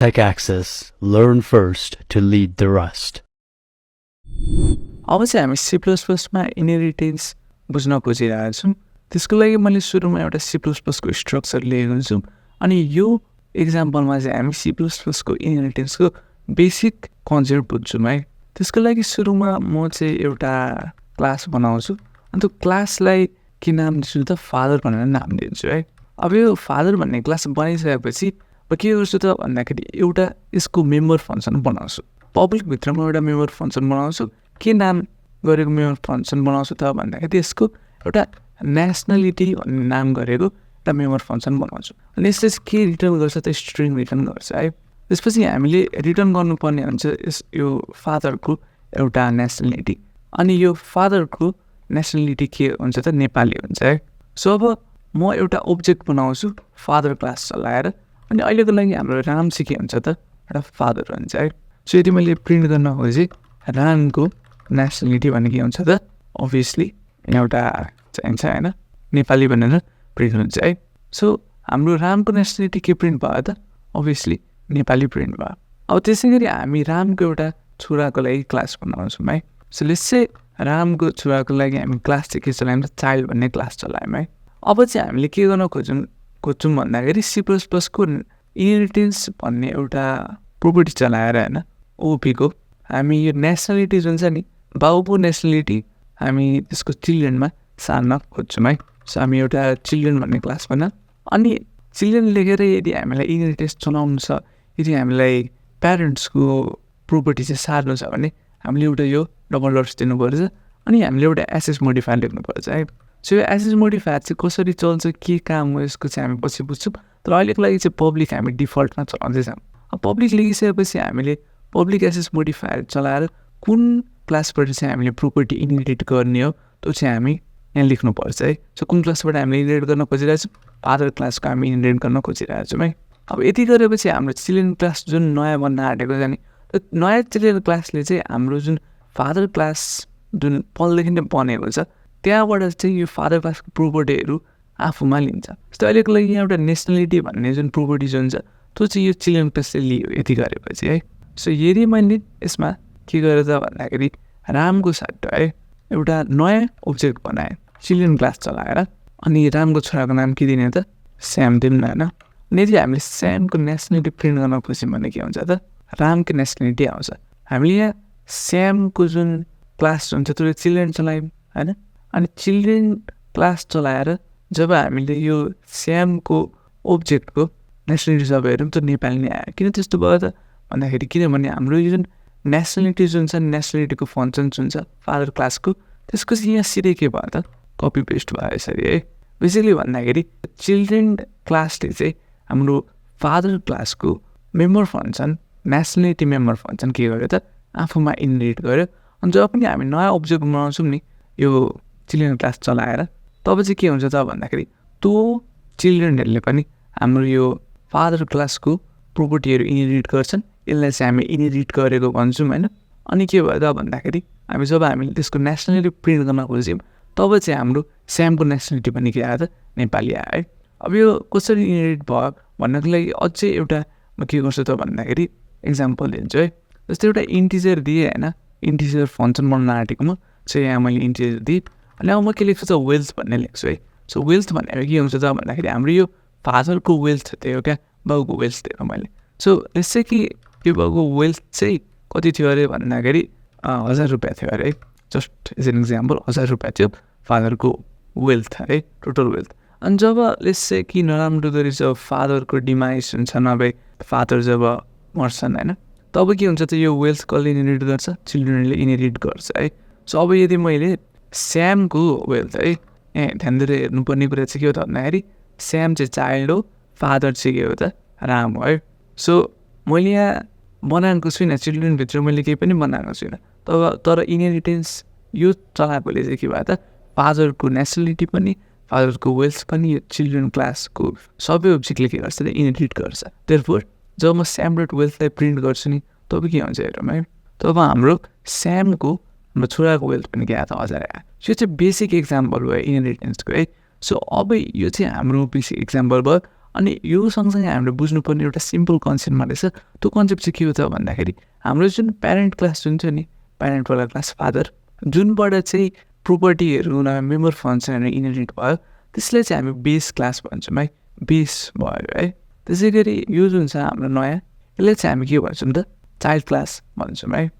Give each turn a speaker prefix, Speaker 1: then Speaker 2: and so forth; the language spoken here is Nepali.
Speaker 1: TechAxis. Learn first to lead the rest.
Speaker 2: अब चाहिँ हामी C++मा इनहेरिटेन्स बुझ्न खोजिरहेको छौँ। त्यसको लागि मैले सुरुमा एउटा C++को स्ट्रक्चर लिएको हुन्छु अनि यो एक्जाम्पलमा चाहिँ हामी C++को इनहेरिटेन्सको बेसिक कन्सेप्ट बुझ्छौँ है। त्यसको लागि सुरुमा म चाहिँ एउटा क्लास बनाउँछु अनि त्यो क्लासलाई के नाम दिन्छु त फादर भनेर नाम दिन्छु है। अब यो फादर भन्ने क्लास बनाइसकेपछि म के गर्छु त भन्दाखेरि एउटा यसको मेम्बर फङ्सन बनाउँछु। पब्लिकभित्रमा एउटा मेम्बर फङ्सन बनाउँछु। के नाम गरेको मेम्बर फङ्सन बनाउँछु त भन्दाखेरि त्यसको एउटा नेसनलिटी भन्ने नाम गरेको एउटा मेम्बर फङ्सन बनाउँछु अनि यसले चाहिँ के रिटर्न गर्छ त स्ट्रिङ रिटर्न गर्छ है। त्यसपछि हामीले रिटर्न गर्नुपर्ने हुन्छ यो फादरको एउटा नेसनलिटी अनि यो फादरको नेसनलिटी के हुन्छ त नेपाली हुन्छ है। सो अब म एउटा ओब्जेक्ट बनाउँछु फादर क्लास चलाएर अनि अहिलेको लागि हाम्रो राम चाहिँ के हुन्छ त एउटा फादर हुन्छ है। सो यदि मैले प्रिन्ट गर्न खोजेँ रामको नेसनलिटी भन्ने के हुन्छ त अभियसली एउटा चाहिन्छ होइन नेपाली भनेर प्रिन्ट हुन्छ है। सो हाम्रो रामको नेसनलिटी के प्रिन्ट भयो त अभियसली नेपाली प्रिन्ट भयो। अब त्यसै गरी हामी रामको एउटा छोराको लागि क्लास बनाउँछौँ है। सो लेट्स रामको छोराको लागि हामी क्लास चाहिँ के चलायौँ त चाइल्ड भन्ने क्लास चलायौँ है। अब चाहिँ हामीले के गर्न खोज्छौँ भन्दाखेरि C++को इनहेरिटेन्स भन्ने एउटा प्रोपर्टी चलाएर होइन ओपीको हामी यो नेसनलिटी जुन छ नि बाउको नेसनलिटी हामी त्यसको चिल्ड्रेनमा सार्न खोज्छौँ है। सो हामी एउटा चिल्ड्रेन भन्ने क्लास बनाऊँ अनि चिल्ड्रेन लेखेर यदि हामीलाई इनहेरिटेन्स चलाउनु छ यदि हामीलाई प्यारेन्ट्सको प्रोपर्टी चाहिँ सार्नु छ भने हामीले एउटा यो डबल डट्स दिनुपर्छ अनि हामीले एउटा एसएस मोडिफायर लेख्नुपर्छ है। सो यो एसएस मोडिफायर चाहिँ कसरी चल्छ के काम हो यसको चाहिँ हामी पछि बुझ्छौँ तर अहिलेको लागि चाहिँ पब्लिक हामी डिफल्टमा चलाउँदैछौँ। अब पब्लिक लेखिसकेपछि हामीले पब्लिक एसएस मोडिफायर चलाएर कुन क्लासबाट चाहिँ हामीले प्रोपर्टी इनहेरिट गर्ने हो त्यो चाहिँ हामी यहाँ लेख्नुपर्छ है। सो कुन क्लासबाट हामीले इनहेरिट गर्न खोजिरहेछौँ फादर क्लासको हामी इनहेरिट गर्न खोजिरहेछौँ है। अब यति गरेपछि हाम्रो चिल्ड्रेन क्लास जुन नयाँ बन्न आँटेको छ नि त्यो नयाँ चिल्ड्रेन क्लासले चाहिँ हाम्रो जुन फादर क्लास जुन पहिलेदेखि नै बनेको छ त्यहाँबाट चाहिँ यो फादर क्लासको प्रोपर्टीहरू आफूमा लिन्छ। जस्तै अहिलेको लागि यहाँ एउटा नेसनलिटी भन्ने जुन प्रोपर्टी जुन छ त्यो चाहिँ यो चिल्ड्रेन क्लासले लियो यति गरेपछि है। सो यदि मैले यसमा के गरेँ त भन्दाखेरि रामको सट्टा है एउटा नयाँ ओब्जेक्ट बनाएँ चिल्ड्रेन क्लास चलाएर अनि रामको छोराको नाम के दिने त स्याम दिउँ न होइन। अनि यदि हामीले स्यामको नेसनलिटी प्रिन्ट गर्न खोज्यौँ भने के हुन्छ त रामको नेसनलिटी आउँछ। हामीले यहाँ स्यामको जुन क्लास हुन्छ त्यो चिल्ड्रेन चलायौँ होइन अनि चिल्ड्रेन क्लास चलाएर जब हामीले यो स्यामको ओब्जेक्टको नेसनलिटी जब हेरौँ त नेपाली नै आयो। किन त्यस्तो भयो त भन्दाखेरि किनभने हाम्रो यो जुन नेसनलिटी जुन छ नेसनलिटीको फङ्सन जुन छ फादर क्लासको त्यसको चाहिँ यहाँ सिधै के भयो त कपी पेस्ट भयो यसरी है। बेसिकली भन्दाखेरि चिल्ड्रेन क्लासले चाहिँ हाम्रो फादर क्लासको मेम्बर फङ्सन नेसनलिटी मेम्बर फङ्सन के गर्यो त आफूमा इनहेरिट गर्यो अनि जब पनि हामी नयाँ ओब्जेक्ट बनाउँछौँ नि यो चिल्ड्रेन क्लास चलाएर तब चाहिँ के हुन्छ त भन्दाखेरि त्यो चिल्ड्रेनहरूले पनि हाम्रो यो फादर क्लासको प्रोपर्टीहरू इनहेरिट गर्छन् यसलाई चाहिँ हामी इनहेरिट गरेको भन्छौँ होइन। अनि के भयो त भन्दाखेरि जब हामीले त्यसको नेसनलिटी प्रिन्ट गर्न खोज्यौँ तब चाहिँ हाम्रो स्यामको नेसनलिटी पनि के आयो त नेपाली आयो है। अब यो कसरी इनहेरिट भयो भन्नको लागि अझै एउटा म के गर्छु त भन्दाखेरि इक्जाम्पल दिन्छु है। जस्तै एउटा इन्टिजर दिएँ होइन इन्टिजर फङ्सन बनाउन आँटेको म चाहिँ यहाँ मैले इन्टिजर दिएँ अनि अब म के लेख्छु त वेल्थ भन्ने लेख्छु है। सो वेल्थ भनेर के हुन्छ त भन्दाखेरि हाम्रो यो फादरको वेल्थ थियो क्या बाउको वेल्थ थियो मैले। सो यसै कि यो बाउको वेल्थ चाहिँ कति थियो अरे भन्दाखेरि 1000 रुपियाँ थियो अरे है जस्ट एज एन इक्जाम्पल 1000 रुपियाँ थियो फादरको वेल्थ है टोटल वेल्थ। अनि जब यसै कि नराम्रो गरी जब फादरको डिमाइस हुन्छ नभए फादर जब मर्छन् होइन तब के हुन्छ त यो वेल्थ कसले इनहेरिट गर्छ चिल्ड्रेनले इनहेरिट गर्छ है। सो अब यदि मैले स्यामको वेल्थ है ध्यान दिएर हेर्नुपर्ने कुरा चाहिँ के हो त भन्दाखेरि स्याम चाहिँ चाइल्ड हो फादर चाहिँ के हो त राम हो है। सो मैले यहाँ बनाएको छुइनँ चिल्ड्रेनभित्र मैले केही पनि बनाएको छुइनँ तर इनहेरिटेन्स यो चलाएकोले चाहिँ के भयो त फादरको नेसनलिटी पनि फादरको वेल्थ पनि यो चिल्ड्रेन क्लासको सबै ओब्जेक्टले के गर्छ त इनहेरिट गर्छ। देयरफोर जब म स्याम डट वेल्थलाई प्रिन्ट गर्छु नि तब के हुन्छ हेरौँ है तब हाम्रो स्यामको हाम्रो छोराको वेल्थ पनि के आयो त 1000 आयो। यो चाहिँ बेसिक इक्जाम्पल भयो इनहेरिटेन्सको है। सो अब यो चाहिँ हाम्रो बेसिक इक्जाम्पल भयो। अनि यो सँगसँगै हामीले बुझ्नुपर्ने एउटा सिम्पल कन्सेप्टमा रहेछ। त्यो कन्सेप्ट चाहिँ के हो त भन्दाखेरि हाम्रो जुन प्यारेन्ट क्लास जुन छ नि, प्यारेन्टवाला क्लास फादर, जुनबाट चाहिँ प्रोपर्टीहरू मेम्बर फङ्सन इनहेरिट भयो, त्यसलाई चाहिँ हामी बेस क्लास भन्छौँ है, बेस भयो है। त्यसै गरी यो जुन छ हाम्रो नयाँ, यसलाई चाहिँ हामी के भन्छौँ त चाइल्ड क्लास भन्छौँ है।